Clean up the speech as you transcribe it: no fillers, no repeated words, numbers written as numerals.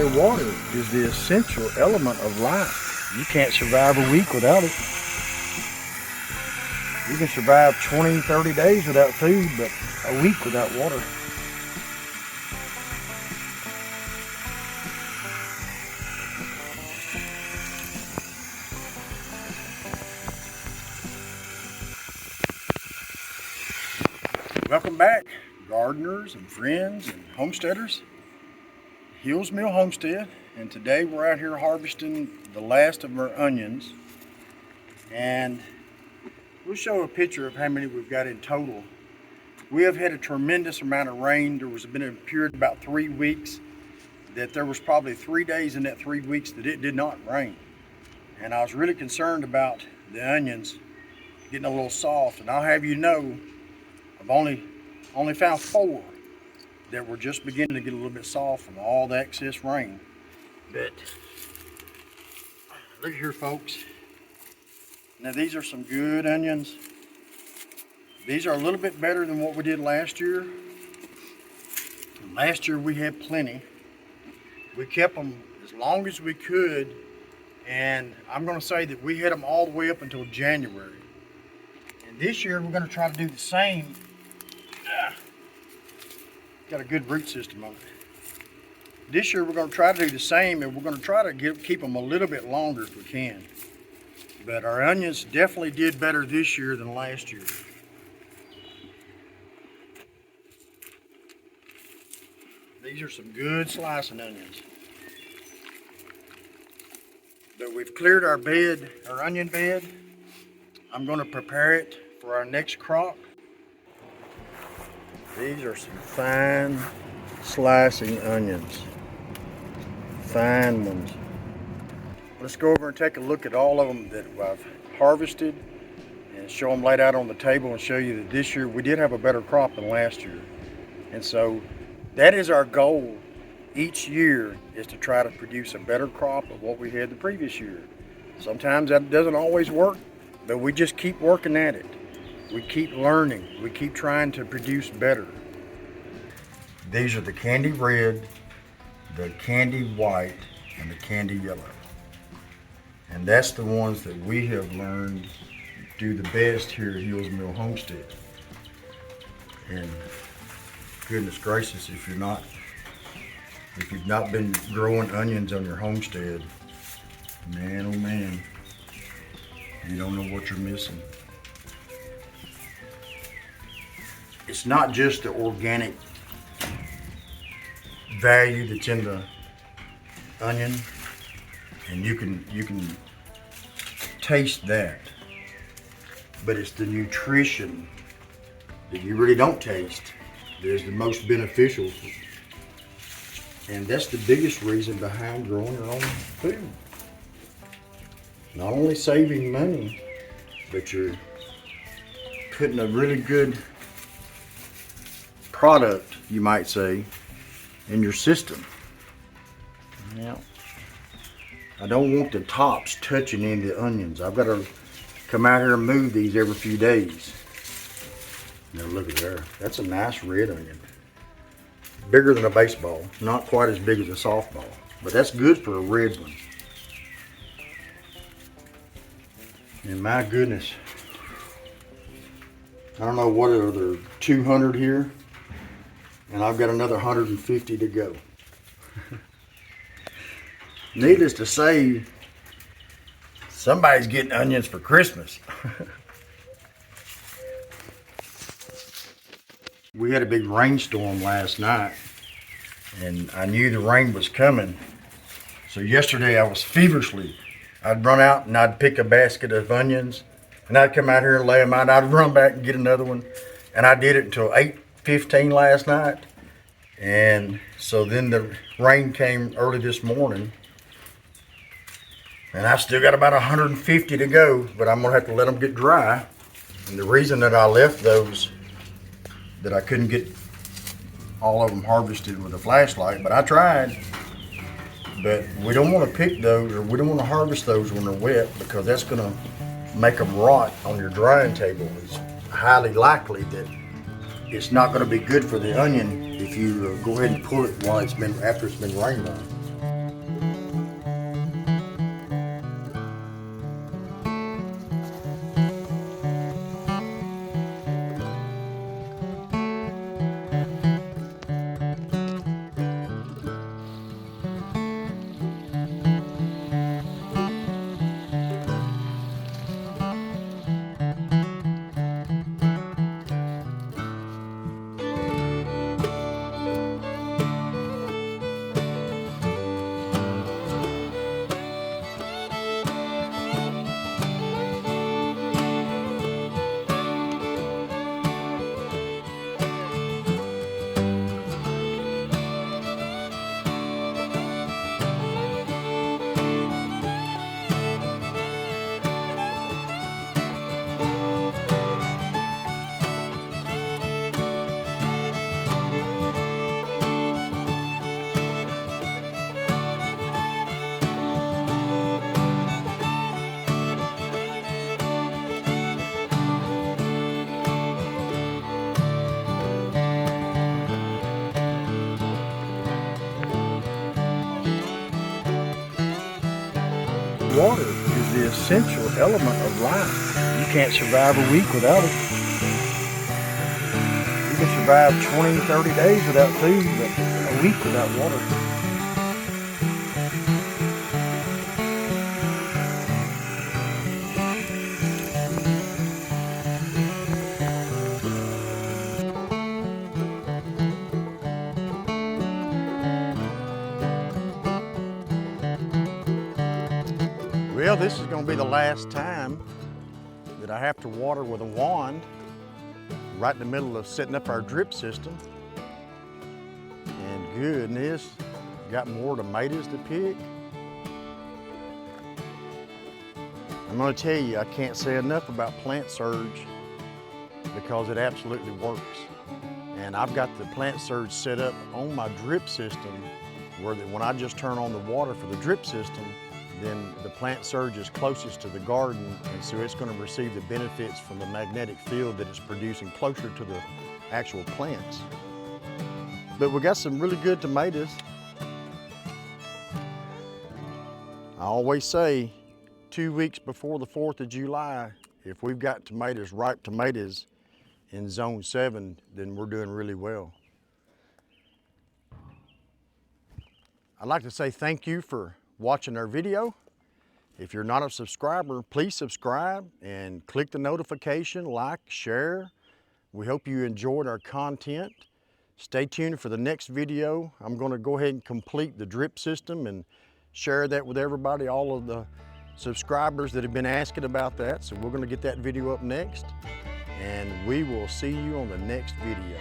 say water is the essential element of life. You can't survive a week without it. You can survive 20, 30 days without food, but a week without water. Welcome back, gardeners and friends and homesteaders. Hills Mill Homestead, and today we're out here harvesting the last of our onions, and we'll show a picture of how many we've got in total. We have had a tremendous amount of rain. There was been a period about 3 weeks that there was probably 3 days in that 3 weeks that it did not rain, and I was really concerned about the onions getting a little soft. And I'll have you know, I've only found 4 that were just beginning to get a little bit soft from all the excess rain. But look here, folks. Now these are some good onions. These are a little bit better than what we did last year. Last year we had plenty. We kept them as long as we could, and I'm going to say that we had them all the way up until January. And this year we're going to try to do the same. Got a good root system on it. This year we're going to try to do the same, and we're going to try to keep them a little bit longer if we can. But our onions definitely did better this year than last year. These are some good slicing onions. But we've cleared our bed, our onion bed. I'm going to prepare it for our next crop. These are some fine slicing onions. Fine ones. Let's go over and take a look at all of them that I've harvested and show them laid out on the table, and show you that this year we did have a better crop than last year. And so that is our goal each year, is to try to produce a better crop of what we had the previous year. Sometimes that doesn't always work, but we just keep working at it. We keep learning. We keep trying to produce better. These are the candy red, the candy white, and the candy yellow. And that's the ones that we have learned do the best here at Hills Mill Homestead. And goodness gracious, if you've not been growing onions on your homestead, man, oh man, you don't know what you're missing. It's not just the organic value that's in the onion, and you can taste that, but it's the nutrition that you really don't taste that is the most beneficial, and that's the biggest reason behind growing your own food. Not only saving money, but you're putting a really good product, you might say, in your system. Now, I don't want the tops touching any of the onions. I've got to come out here and move these every few days. Now look at there. That's a nice red onion. Bigger than a baseball. Not quite as big as a softball, but that's good for a red one. And my goodness, I don't know, what are there, 200 here? And I've got another 150 to go. Needless to say, somebody's getting onions for Christmas. We had a big rainstorm last night, and I knew the rain was coming. So yesterday I was feverishly, I'd run out and I'd pick a basket of onions, and I'd come out here and lay them out. I'd run back and get another one. And I did it until 8:15 last night. And so then the rain came early this morning, and I've still got about 150 to go, but I'm gonna have to let them get dry. And the reason that I left those, that I couldn't get all of them harvested with a flashlight, but I tried. But we don't want to pick those, or we don't want to harvest those when they're wet, because that's going to make them rot on your drying table. It's highly likely that it's not going to be good for the onion if you go ahead and pull it while after it's been rained on. water is the essential element of life. You can't survive a week without it. You can survive 20, 30 days without food, but a week without water. Well, this is going to be the last time that I have to water with a wand right in the middle of setting up our drip system. And goodness, got more tomatoes to pick. I'm going to tell you, I can't say enough about PLANTSURGE because it absolutely works. And I've got the PLANTSURGE set up on my drip system where when I just turn on the water for the drip system, then the PLANTSURGE is closest to the garden, and so it's going to receive the benefits from the magnetic field that it's producing closer to the actual plants. But we got some really good tomatoes. I always say 2 weeks before the 4th of July, if we've got tomatoes, ripe tomatoes in zone 7, then we're doing really well. I'd like to say thank you for watching our video. If you're not a subscriber, please subscribe and click the notification, like, share. We hope you enjoyed our content. Stay tuned for the next video. I'm going to go ahead and complete the drip system and share that with everybody, all of the subscribers that have been asking about that. So we're going to get that video up next, and we will see you on the next video.